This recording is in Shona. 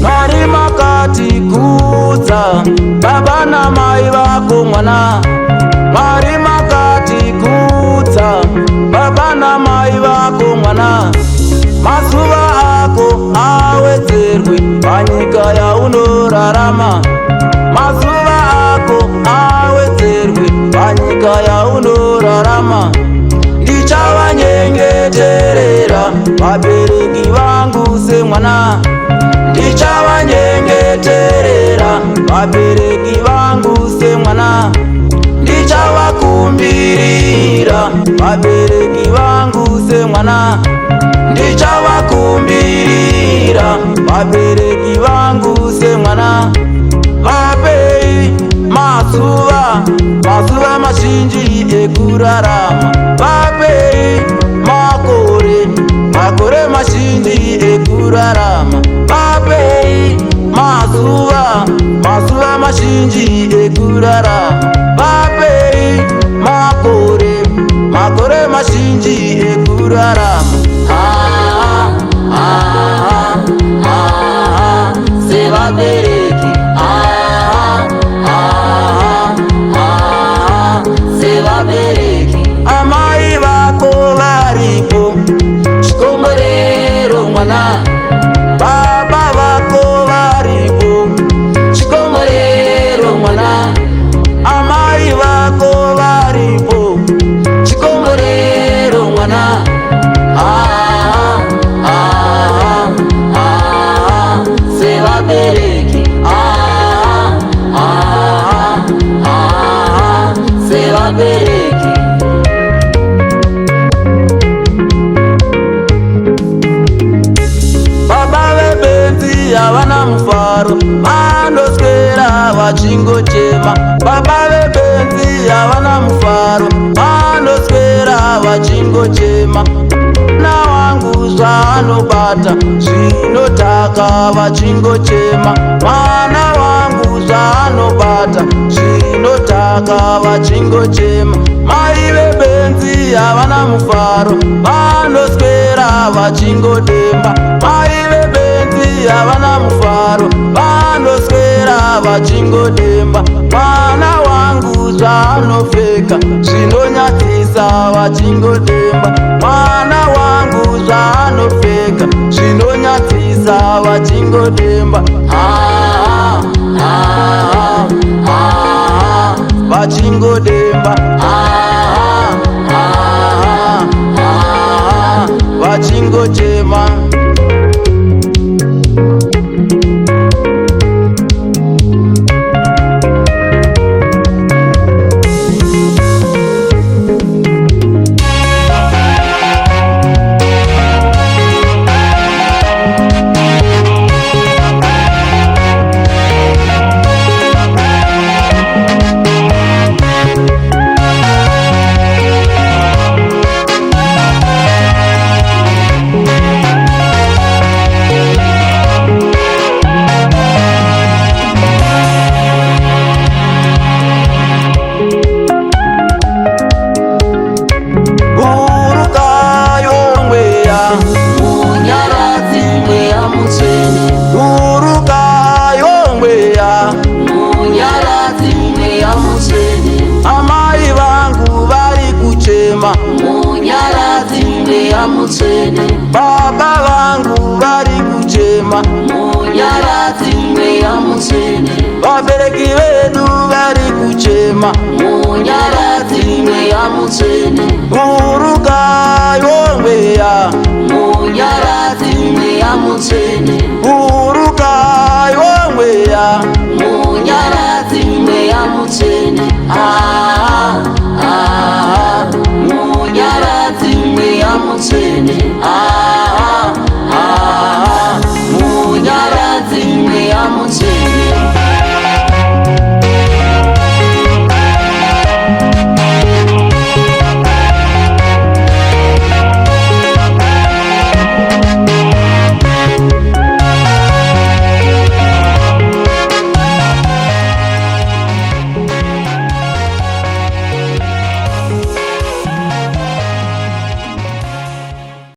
Mwari makati kudza baba namai vako mwana. Mwari makati kudza baba namai vako mwana. Mazuva ako awedzerwe panyika yaunorarama. Mazuva ako awedzerwe panyika yaunorarama. Ndichavanyengeterera vabereki vangu semwana. Ndichavanyengeterera vabereki vangu semwana. Ndichavakumbirira vabereki vangu semwana. Ndichavakumbirira vabereki vangu semwana. Vapei mazuva mazhinji ekurarama. Vapei makore mazhinji ekurarama. Vapei mazuva mazhinji ekurarama. Vapei makore mazhinji ekurarama. Sevabereki, sevabereki. Amai vako varipo, chikomborero mwana. Baba vako varipo, chikomborero mwana. Amai vako varipo, chikomborero mwana. Sevabereki, sevabereki. Baba vebenzi havana mufaro, vandoswera vachingochema. Baba vebenzi havana mufaro, vandoswera vachingochema. Mwana wangu zvaanobata zvinotaka vachingochema. Mwana wangu zvaanobata zvinotaka vachingochema. Mai vebenzi havana mufaro, vandoswera vachingodemba. Mai vebenzi havana mufaro, vandoswera vachingodemba. Mwana wangu zvaanopfeka zvinonyatsisa vachingodemba. Mwana wangu zvaanopfeka zvinonyatsisa vachingodemba. Vachingodemba, vachingochema. Amai vangu vari kuchema, munyaradzi mweya mutsvene. Baba vangu vari kuchema, munyaradzi mweya mutsvene. Vabereki vedu vari kuchema, munyaradzi mweya mutsvene. Burukaiwo mweya, munyaradzi mweya mutsvene. Burukaiwo mweya, munyaradzi mweya mutsvene. Munyaradzi mweya mutsvene.